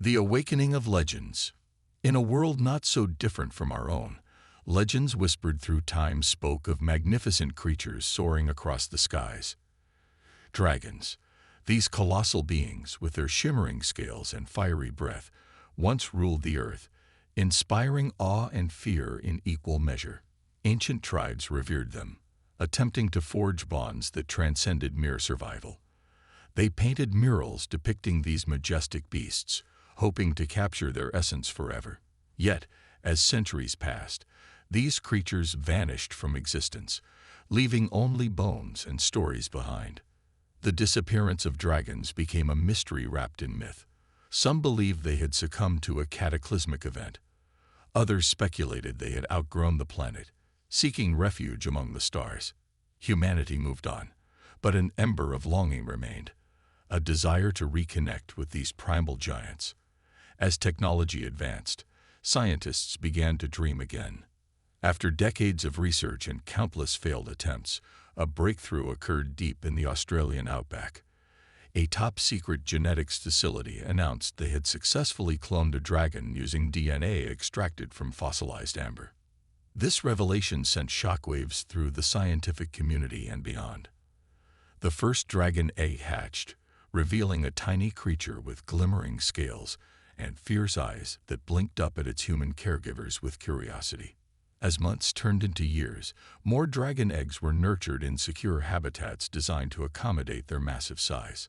The awakening of legends. In a world not so different from our own, legends whispered through time spoke of magnificent creatures soaring across the skies. Dragons, these colossal beings with their shimmering scales and fiery breath, once ruled the earth, inspiring awe and fear in equal measure. Ancient tribes revered them, attempting to forge bonds that transcended mere survival. They painted murals depicting these majestic beasts, hoping to capture their essence forever. Yet, as centuries passed, these creatures vanished from existence, leaving only bones and stories behind. The disappearance of dragons became a mystery wrapped in myth. Some believed they had succumbed to a cataclysmic event. Others speculated they had outgrown the planet, seeking refuge among the stars. Humanity moved on, but an ember of longing remained, a desire to reconnect with these primal giants. As technology advanced, scientists began to dream again. After decades of research and countless failed attempts, a breakthrough occurred deep in the Australian outback. A top-secret genetics facility announced they had successfully cloned a dragon using DNA extracted from fossilized amber. This revelation sent shockwaves through the scientific community and beyond. The first dragon egg hatched, revealing a tiny creature with glimmering scales and fierce eyes that blinked up at its human caregivers with curiosity. As months turned into years, more dragon eggs were nurtured in secure habitats designed to accommodate their massive size.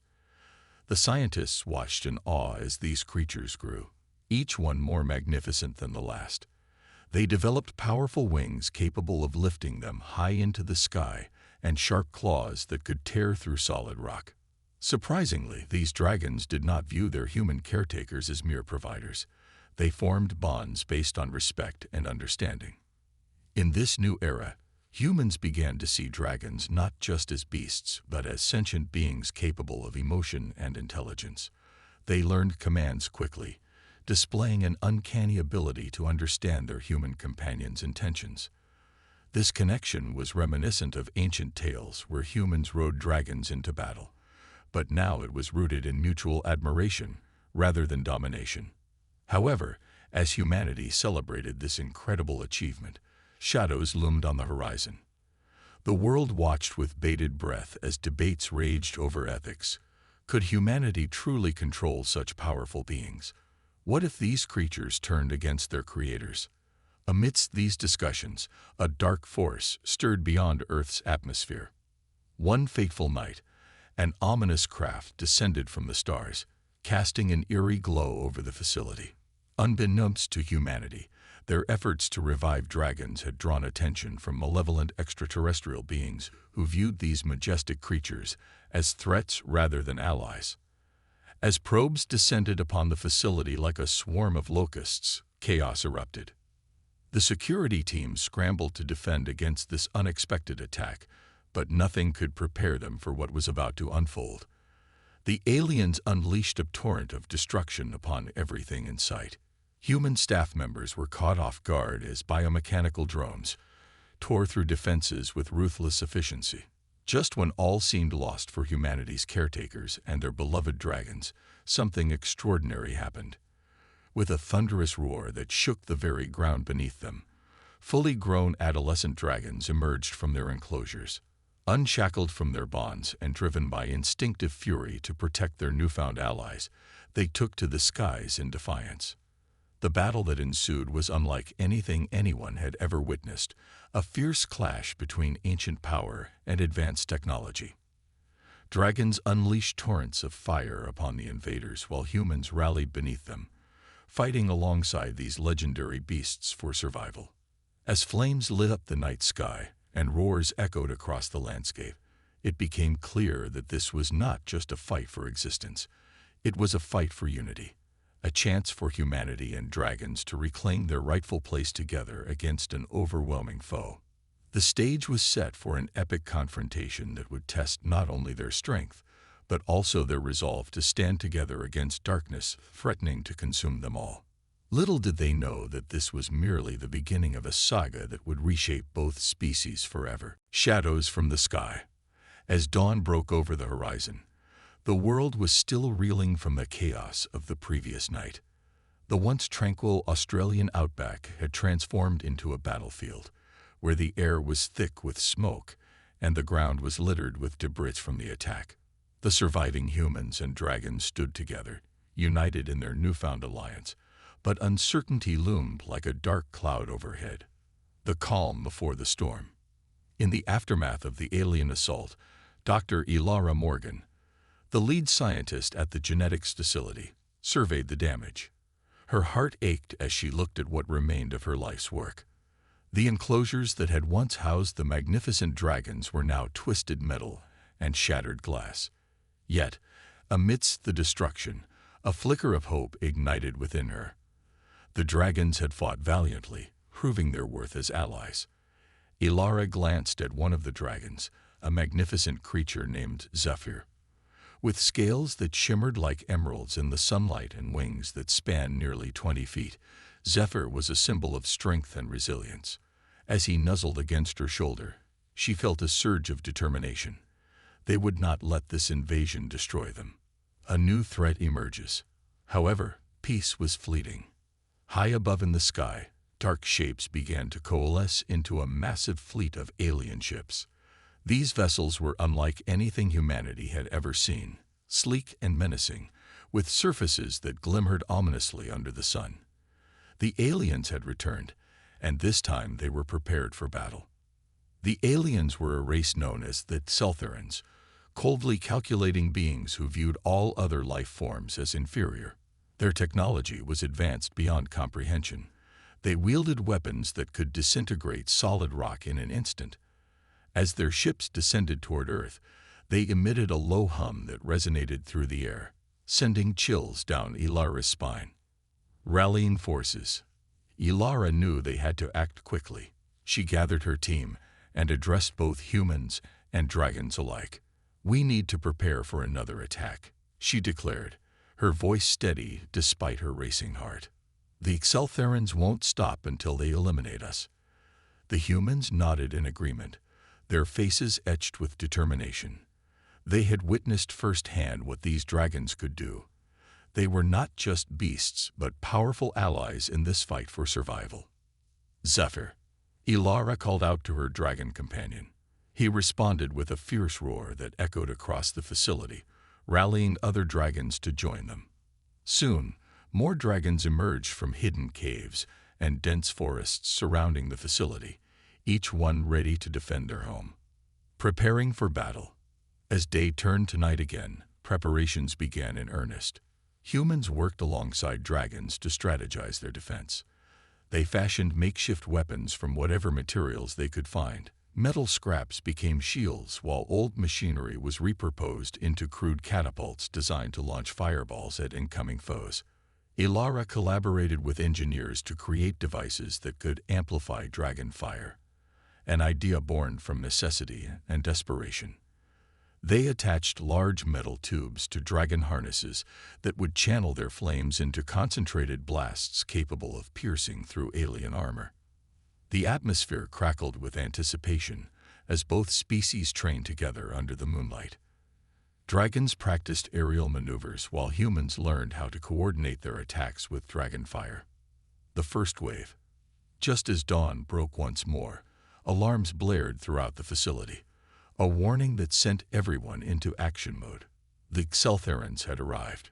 The scientists watched in awe as these creatures grew, each one more magnificent than the last. They developed powerful wings capable of lifting them high into the sky and sharp claws that could tear through solid rock. Surprisingly, these dragons did not view their human caretakers as mere providers. They formed bonds based on respect and understanding. In this new era, humans began to see dragons not just as beasts, but as sentient beings capable of emotion and intelligence. They learned commands quickly, displaying an uncanny ability to understand their human companions' intentions. This connection was reminiscent of ancient tales where humans rode dragons into battle, but now it was rooted in mutual admiration rather than domination. However, as humanity celebrated this incredible achievement, shadows loomed on the horizon. The world watched with bated breath as debates raged over ethics. Could humanity truly control such powerful beings? What if these creatures turned against their creators? Amidst these discussions, a dark force stirred beyond Earth's atmosphere. One fateful night, an ominous craft descended from the stars, casting an eerie glow over the facility. Unbeknownst to humanity, their efforts to revive dragons had drawn attention from malevolent extraterrestrial beings who viewed these majestic creatures as threats rather than allies. As probes descended upon the facility like a swarm of locusts, chaos erupted. The security team scrambled to defend against this unexpected attack, but nothing could prepare them for what was about to unfold. The aliens unleashed a torrent of destruction upon everything in sight. Human staff members were caught off guard as biomechanical drones tore through defenses with ruthless efficiency. Just when all seemed lost for humanity's caretakers and their beloved dragons, something extraordinary happened. With a thunderous roar that shook the very ground beneath them, fully grown adolescent dragons emerged from their enclosures. Unshackled from their bonds and driven by instinctive fury to protect their newfound allies, they took to the skies in defiance. The battle that ensued was unlike anything anyone had ever witnessed, a fierce clash between ancient power and advanced technology. Dragons unleashed torrents of fire upon the invaders while humans rallied beneath them, fighting alongside these legendary beasts for survival. As flames lit up the night sky and roars echoed across the landscape, it became clear that this was not just a fight for existence, it was a fight for unity. A chance for humanity and dragons to reclaim their rightful place together against an overwhelming foe. The stage was set for an epic confrontation that would test not only their strength, but also their resolve to stand together against darkness threatening to consume them all. Little did they know that this was merely the beginning of a saga that would reshape both species forever. Shadows from the sky. As dawn broke over the horizon, The world was still reeling from the chaos of the previous night. The once tranquil Australian outback had transformed into a battlefield, where the air was thick with smoke and the ground was littered with debris from the attack. The surviving humans and dragons stood together, united in their newfound alliance, but uncertainty loomed like a dark cloud overhead. The calm before the storm. In the aftermath of the alien assault, Dr. Elara Morgan, the lead scientist at the genetics facility, surveyed the damage. Her heart ached as she looked at what remained of her life's work. The enclosures that had once housed the magnificent dragons were now twisted metal and shattered glass. Yet, amidst the destruction, a flicker of hope ignited within her. The dragons had fought valiantly, proving their worth as allies. Elara glanced at one of the dragons, a magnificent creature named Zephyr. With scales that shimmered like emeralds in the sunlight and wings that spanned nearly 20 feet, Zephyr was a symbol of strength and resilience. As he nuzzled against her shoulder, she felt a surge of determination. They would not let this invasion destroy them. A new threat emerges. However, peace was fleeting. High above in the sky, dark shapes began to coalesce into a massive fleet of alien ships. These vessels were unlike anything humanity had ever seen, sleek and menacing, with surfaces that glimmered ominously under the sun. The aliens had returned, and this time they were prepared for battle. The aliens were a race known as the Seltherans, coldly calculating beings who viewed all other life forms as inferior. Their technology was advanced beyond comprehension. They wielded weapons that could disintegrate solid rock in an instant. As their ships descended toward Earth, they emitted a low hum that resonated through the air, sending chills down Elara's spine. Rallying forces. Elara knew they had to act quickly. She gathered her team and addressed both humans and dragons alike. "We need to prepare for another attack," she declared, her voice steady despite her racing heart. "The Exceltherans won't stop until they eliminate us." The humans nodded in agreement, their faces etched with determination. They had witnessed firsthand what these dragons could do. They were not just beasts, but powerful allies in this fight for survival. "Zephyr," Elara called out to her dragon companion. He responded with a fierce roar that echoed across the facility, rallying other dragons to join them. Soon, more dragons emerged from hidden caves and dense forests surrounding the facility, each one ready to defend their home. Preparing for battle. As day turned to night again, preparations began in earnest. Humans worked alongside dragons to strategize their defense. They fashioned makeshift weapons from whatever materials they could find. Metal scraps became shields, while old machinery was repurposed into crude catapults designed to launch fireballs at incoming foes. Elara collaborated with engineers to create devices that could amplify dragon fire, an idea born from necessity and desperation. They attached large metal tubes to dragon harnesses that would channel their flames into concentrated blasts capable of piercing through alien armor. The atmosphere crackled with anticipation as both species trained together under the moonlight. Dragons practiced aerial maneuvers while humans learned how to coordinate their attacks with dragon fire. The first wave. Just as dawn broke once more, alarms blared throughout the facility, a warning that sent everyone into action mode. The Exceltherans had arrived.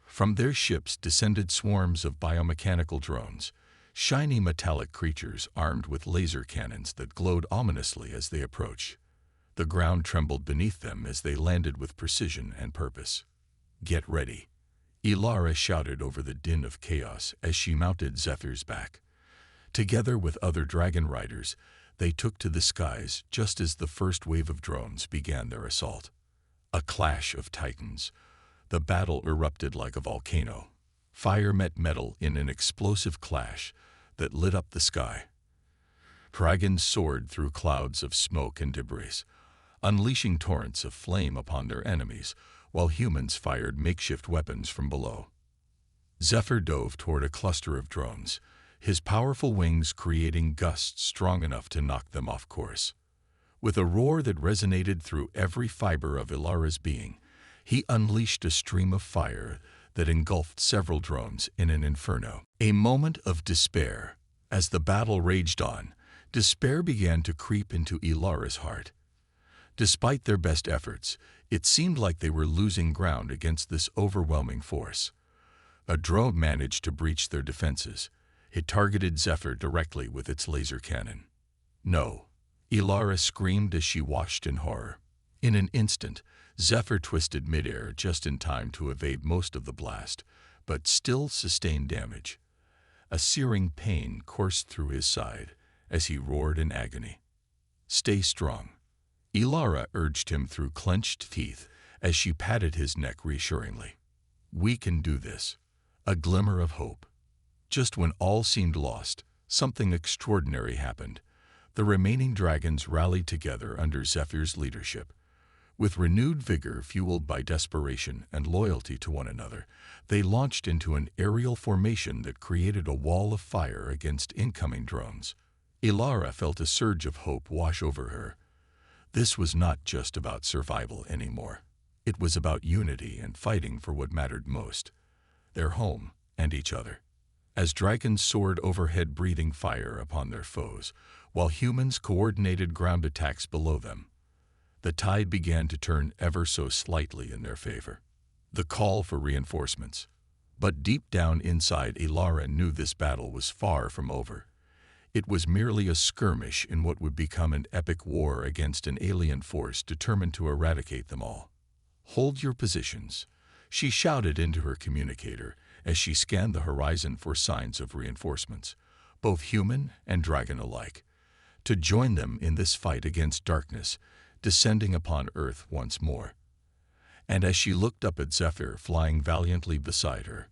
From their ships descended swarms of biomechanical drones, shiny metallic creatures armed with laser cannons that glowed ominously as they approached. The ground trembled beneath them as they landed with precision and purpose. "Get ready," Elara shouted over the din of chaos as she mounted Zephyr's back. Together with other dragon riders, they took to the skies just as the first wave of drones began their assault. A clash of titans. The battle erupted like a volcano. Fire met metal in an explosive clash that lit up the sky. Dragons soared through clouds of smoke and debris, unleashing torrents of flame upon their enemies, while humans fired makeshift weapons from below. Zephyr dove toward a cluster of drones, his powerful wings creating gusts strong enough to knock them off course. With a roar that resonated through every fiber of Elara's being, He unleashed a stream of fire that engulfed several drones in an inferno. A moment of despair. As the battle raged on, despair began to creep into Ilara's heart. Despite their best efforts, it seemed like they were losing ground against this overwhelming force. A drone managed to breach their defenses. It targeted Zephyr directly with its laser cannon. No, Ilara screamed as she watched in horror. In an instant, Zephyr twisted midair just in time to evade most of the blast, but still sustained damage. A searing pain coursed through his side as he roared in agony. "Stay strong," Ilara urged him through clenched teeth as she patted his neck reassuringly. "We can do this." A glimmer of hope. Just when all seemed lost, something extraordinary happened. The remaining dragons rallied together under Zephyr's leadership. With renewed vigor fueled by desperation and loyalty to one another, they launched into an aerial formation that created a wall of fire against incoming drones. Ilara felt a surge of hope wash over her. This was not just about survival anymore. It was about unity and fighting for what mattered most: their home and each other. As dragons soared overhead breathing fire upon their foes, while humans coordinated ground attacks below them, the tide began to turn ever so slightly in their favor. The call for reinforcements. But deep down inside, Ilara knew this battle was far from over. It was merely a skirmish in what would become an epic war against an alien force determined to eradicate them all. "Hold your positions," she shouted into her communicator as she scanned the horizon for signs of reinforcements, both human and dragon alike, to join them in this fight against darkness, descending upon Earth once more. And as she looked up at Zephyr flying valiantly beside her,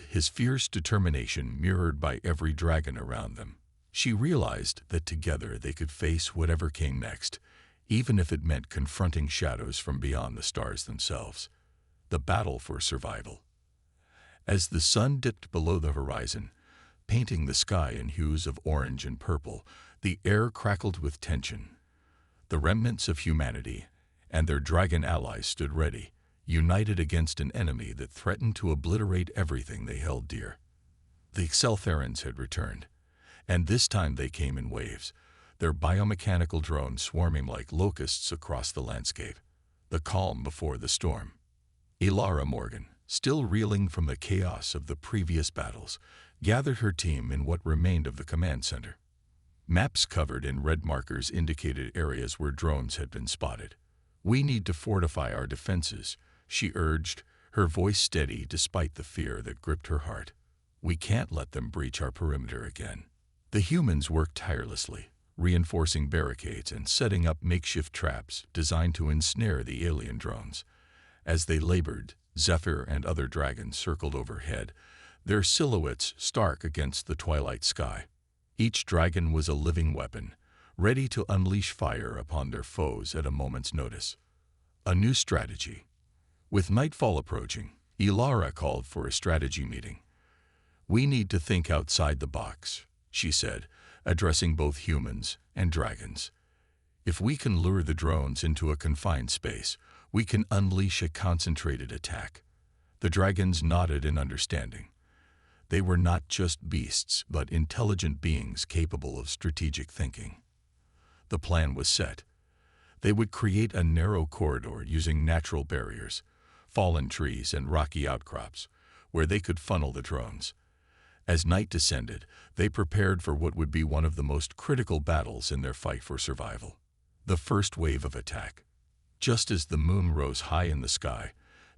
his fierce determination mirrored by every dragon around them, she realized that together they could face whatever came next, even if it meant confronting shadows from beyond the stars themselves. The battle for survival. As the sun dipped below the horizon, painting the sky in hues of orange and purple, the air crackled with tension. The remnants of humanity and their dragon allies stood ready, united against an enemy that threatened to obliterate everything they held dear. The Exceltherans had returned, and this time they came in waves, their biomechanical drones swarming like locusts across the landscape. The calm before the storm. Ilara Morgan, still reeling from the chaos of the previous battles, gathered her team in what remained of the command center. Maps covered in red markers indicated areas where drones had been spotted. "We need to fortify our defenses," she urged, her voice steady despite the fear that gripped her heart. "We can't let them breach our perimeter again." The humans worked tirelessly, reinforcing barricades and setting up makeshift traps designed to ensnare the alien drones. As they labored, Zephyr and other dragons circled overhead, their silhouettes stark against the twilight sky. Each dragon was a living weapon, ready to unleash fire upon their foes at a moment's notice. A new strategy. With nightfall approaching, Ilara called for a strategy meeting. "We need to think outside the box," she said, addressing both humans and dragons. "If we can lure the drones into a confined space, we can unleash a concentrated attack." The dragons nodded in understanding. They were not just beasts, but intelligent beings capable of strategic thinking. The plan was set. They would create a narrow corridor using natural barriers, fallen trees and rocky outcrops, where they could funnel the drones. As night descended, they prepared for what would be one of the most critical battles in their fight for survival. The first wave of attack. Just as the moon rose high in the sky,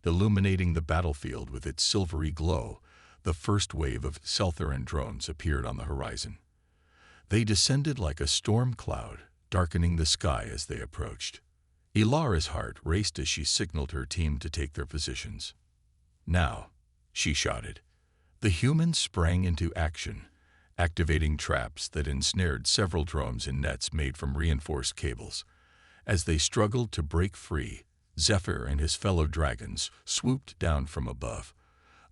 illuminating the battlefield with its silvery glow, the first wave of Exceltheran drones appeared on the horizon. They descended like a storm cloud, darkening the sky as they approached. Ilara's heart raced as she signaled her team to take their positions. "Now," she shouted. The humans sprang into action, activating traps that ensnared several drones in nets made from reinforced cables. As they struggled to break free, Zephyr and his fellow dragons swooped down from above,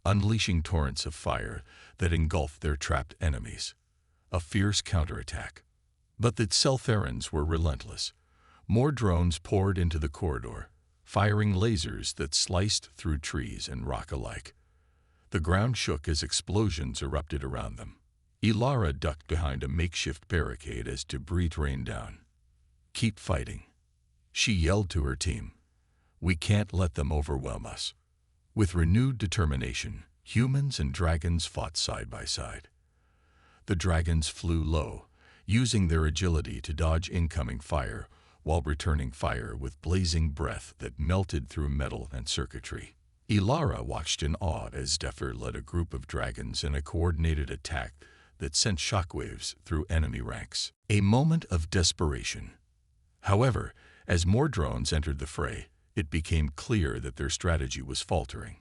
unleashing torrents of fire that engulfed their trapped enemies. A fierce counterattack. But the Exceltherans were relentless. More drones poured into the corridor, firing lasers that sliced through trees and rock alike. The ground shook as explosions erupted around them. Ilara ducked behind a makeshift barricade as debris rained down. "Keep fighting," she yelled to her team. "We can't let them overwhelm us." With renewed determination, humans and dragons fought side by side. The dragons flew low, using their agility to dodge incoming fire while returning fire with blazing breath that melted through metal and circuitry. Ilara watched in awe as Zephyr led a group of dragons in a coordinated attack that sent shockwaves through enemy ranks. A moment of desperation. However, as more drones entered the fray, it became clear that their strategy was faltering.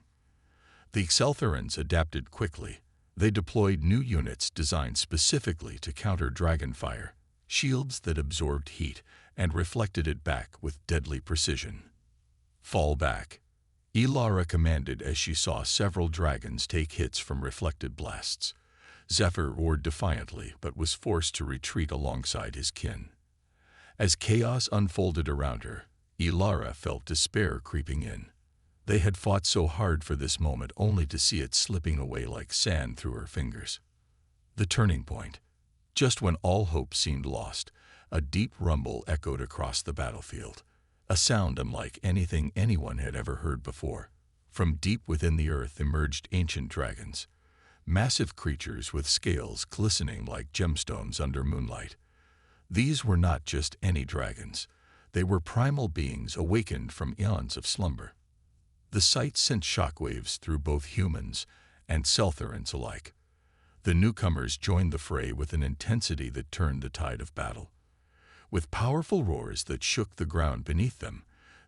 The Exceltherans adapted quickly. They deployed new units designed specifically to counter dragon fire, shields that absorbed heat and reflected it back with deadly precision. "Fall back," Ilara commanded as she saw several dragons take hits from reflected blasts. Zephyr roared defiantly but was forced to retreat alongside his kin. As chaos unfolded around her, Ilara felt despair creeping in. They had fought so hard for this moment only to see it slipping away like sand through her fingers. The turning point. Just when all hope seemed lost, a deep rumble echoed across the battlefield, a sound unlike anything anyone had ever heard before. From deep within the earth emerged ancient dragons, massive creatures with scales glistening like gemstones under moonlight. These were not just any dragons. They were primal beings awakened from eons of slumber. The sight sent shockwaves through both humans and Exceltherans alike. The newcomers joined the fray with an intensity that turned the tide of battle. With powerful roars that shook the ground beneath them,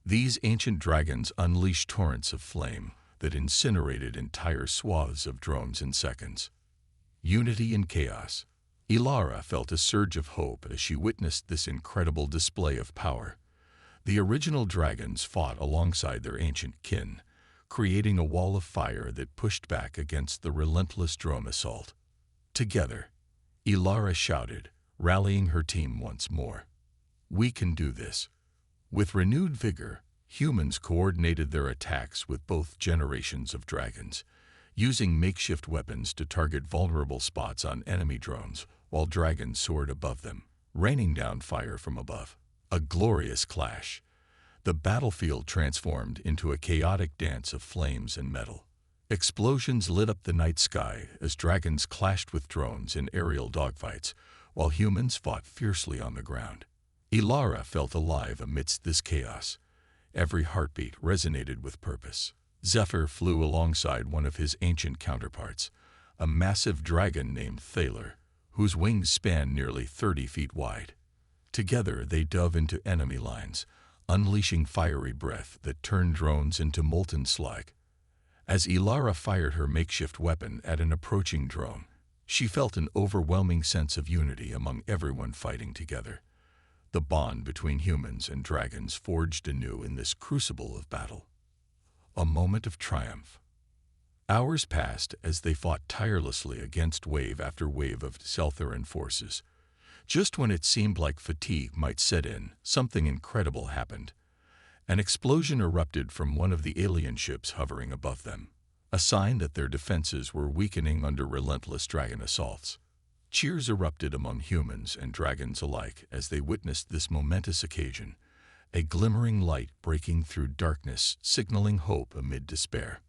these ancient dragons unleashed torrents of flame that incinerated entire swaths of drones in seconds. Unity in chaos. Ilara felt a surge of hope as she witnessed this incredible display of power. The original dragons fought alongside their ancient kin, creating a wall of fire that pushed back against the relentless drone assault. Together, Ilara shouted, rallying her team once more. "We can do this." With renewed vigor, humans coordinated their attacks with both generations of dragons, using makeshift weapons to target vulnerable spots on enemy drones, while dragons soared above them, raining down fire from above. A glorious clash. The battlefield transformed into a chaotic dance of flames and metal. Explosions lit up the night sky as dragons clashed with drones in aerial dogfights, while humans fought fiercely on the ground. Ilara felt alive amidst this chaos. Every heartbeat resonated with purpose. Zephyr flew alongside one of his ancient counterparts, a massive dragon named Thaler, whose wings spanned nearly 30 feet wide. Together they dove into enemy lines, unleashing fiery breath that turned drones into molten slag. As Ilara fired her makeshift weapon at an approaching drone, she felt an overwhelming sense of unity among everyone fighting together. The bond between humans and dragons forged anew in this crucible of battle. A moment of triumph. Hours passed as they fought tirelessly against wave after wave of Exceltheran forces. Just when it seemed like fatigue might set in, something incredible happened. An explosion erupted from one of the alien ships hovering above them, a sign that their defenses were weakening under relentless dragon assaults. Cheers erupted among humans and dragons alike as they witnessed this momentous occasion, a glimmering light breaking through darkness, signaling hope amid despair.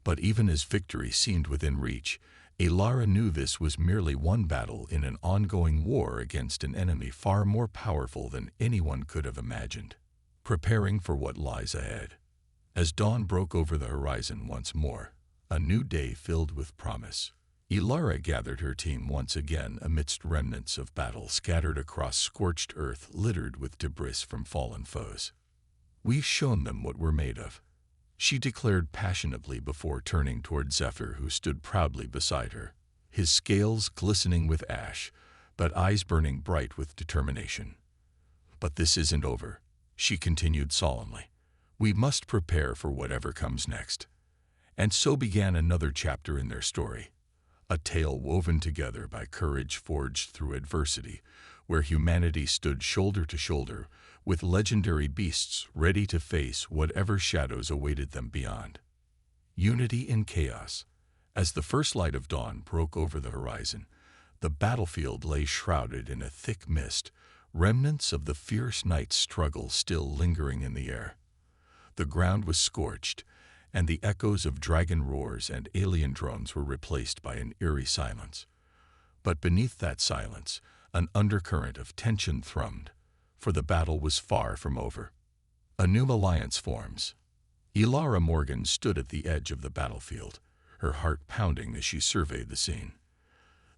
But even as victory seemed within reach, Ilara knew this was merely one battle in an ongoing war against an enemy far more powerful than anyone could have imagined. Preparing for what lies ahead. As dawn broke over the horizon once more, a new day filled with promise, Ilara gathered her team once again amidst remnants of battle scattered across scorched earth littered with debris from fallen foes. "We've shown them what we're made of," she declared passionately before turning toward Zephyr, who stood proudly beside her, his scales glistening with ash, but eyes burning bright with determination. "But this isn't over," she continued solemnly. "We must prepare for whatever comes next." And so began another chapter in their story, a tale woven together by courage forged through adversity, where humanity stood shoulder to shoulder with legendary beasts ready to face whatever shadows awaited them beyond. Unity in chaos. As the first light of dawn broke over the horizon, the battlefield lay shrouded in a thick mist, remnants of the fierce night's struggle still lingering in the air. The ground was scorched, and the echoes of dragon roars and alien drones were replaced by an eerie silence. But beneath that silence, an undercurrent of tension thrummed, for the battle was far from over. A new alliance forms. Elara Morgan stood at the edge of the battlefield, her heart pounding as she surveyed the scene.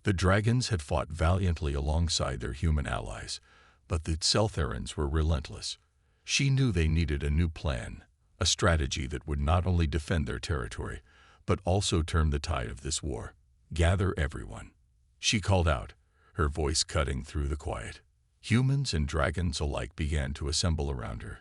The dragons had fought valiantly alongside their human allies, but the Extraterrestrials were relentless. She knew they needed a new plan, a strategy that would not only defend their territory, but also turn the tide of this war. Gather everyone, she called out, her voice cutting through the quiet. Humans and dragons alike began to assemble around her,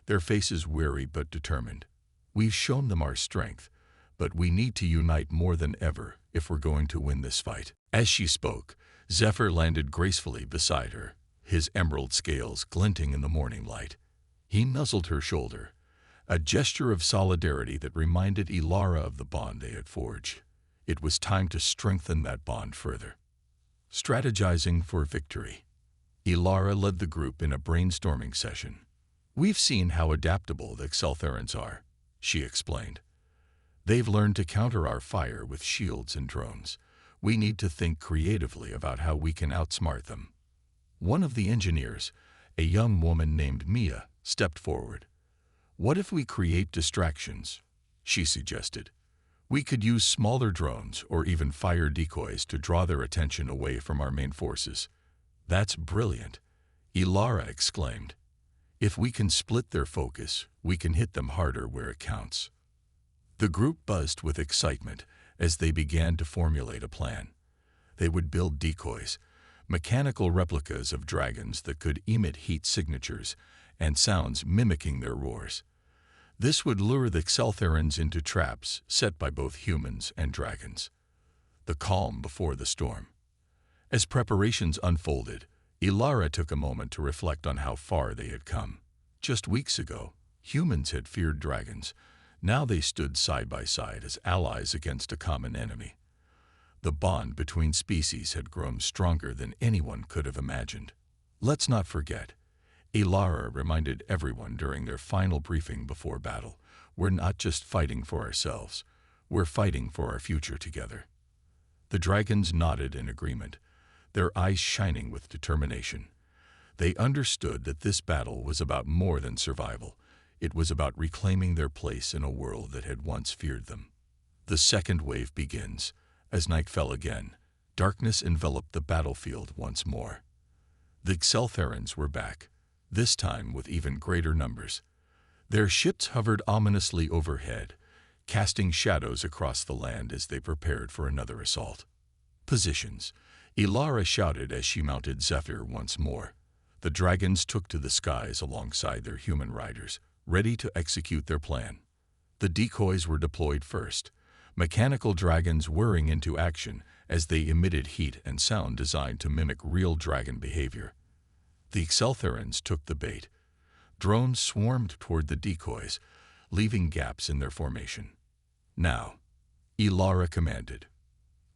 their faces weary but determined. We've shown them our strength, but we need to unite more than ever if we're going to win this fight. As she spoke, Zephyr landed gracefully beside her, his emerald scales glinting in the morning light. He nuzzled her shoulder, a gesture of solidarity that reminded Elara of the bond they had forged. It was time to strengthen that bond further. Strategizing for victory. Elara led the group in a brainstorming session. We've seen how adaptable the Extraterrestrials are, she explained. They've learned to counter our fire with shields and drones. We need to think creatively about how we can outsmart them. One of the engineers, a young woman named Mia, stepped forward. What if we create distractions? She suggested. We could use smaller drones or even fire decoys to draw their attention away from our main forces. That's brilliant, Elara exclaimed. If we can split their focus, we can hit them harder where it counts. The group buzzed with excitement as they began to formulate a plan. They would build decoys, mechanical replicas of dragons that could emit heat signatures and sounds mimicking their roars. This would lure the Extraterrestrials into traps set by both humans and dragons. The calm before the storm. As preparations unfolded, Elara took a moment to reflect on how far they had come. Just weeks ago, humans had feared dragons. Now they stood side by side as allies against a common enemy. The bond between species had grown stronger than anyone could have imagined. Let's not forget, Elara reminded everyone during their final briefing before battle, we're not just fighting for ourselves, we're fighting for our future together. The dragons nodded in agreement, their eyes shining with determination. They understood that this battle was about more than survival. It was about reclaiming their place in a world that had once feared them. The second wave begins. As night fell again, darkness enveloped the battlefield once more. The Extraterrestrials were back, this time with even greater numbers. Their ships hovered ominously overhead, casting shadows across the land as they prepared for another assault. Positions, Elara shouted as she mounted Zephyr once more. The dragons took to the skies alongside their human riders, ready to execute their plan. The decoys were deployed first, mechanical dragons whirring into action as they emitted heat and sound designed to mimic real dragon behavior. The Extraterrestrials took the bait. Drones swarmed toward the decoys, leaving gaps in their formation. Now, Elara commanded.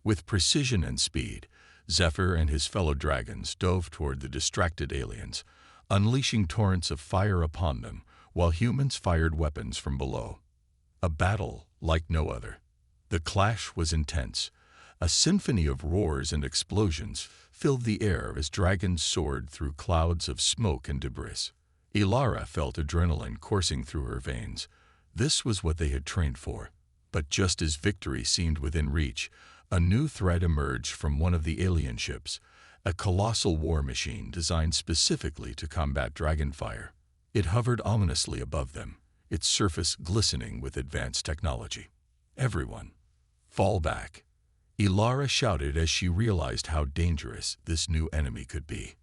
With precision and speed, Zephyr and his fellow dragons dove toward the distracted aliens, unleashing torrents of fire upon them while humans fired weapons from below. A battle like no other. The clash was intense. A symphony of roars and explosions filled the air as dragons soared through clouds of smoke and debris. Elara felt adrenaline coursing through her veins. This was what they had trained for. But just as victory seemed within reach, a new threat emerged from one of the alien ships, a colossal war machine designed specifically to combat dragonfire. It hovered ominously above them, its surface glistening with advanced technology. Everyone, fall back, Elara shouted as she realized how dangerous this new enemy could be.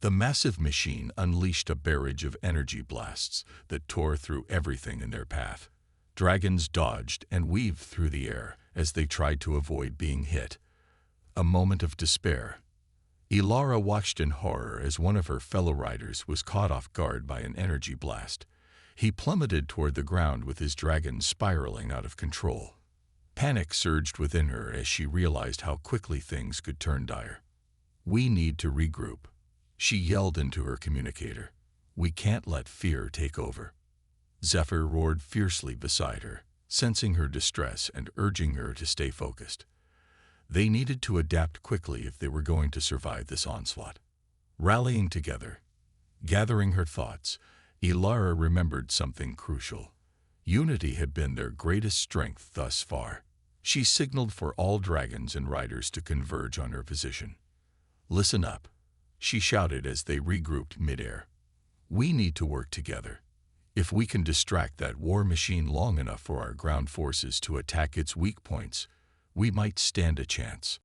The massive machine unleashed a barrage of energy blasts that tore through everything in their path. Dragons dodged and weaved through the air as they tried to avoid being hit. A moment of despair. Ilara watched in horror as one of her fellow riders was caught off guard by an energy blast. He plummeted toward the ground with his dragon spiraling out of control. Panic surged within her as she realized how quickly things could turn dire. "We need to regroup," she yelled into her communicator. "We can't let fear take over." Zephyr roared fiercely beside her, sensing her distress and urging her to stay focused. They needed to adapt quickly if they were going to survive this onslaught. Rallying together, gathering her thoughts, Ilara remembered something crucial. Unity had been their greatest strength thus far. She signaled for all dragons and riders to converge on her position. "Listen up," she shouted as they regrouped midair. "We need to work together. If we can distract that war machine long enough for our ground forces to attack its weak points, we might stand a chance."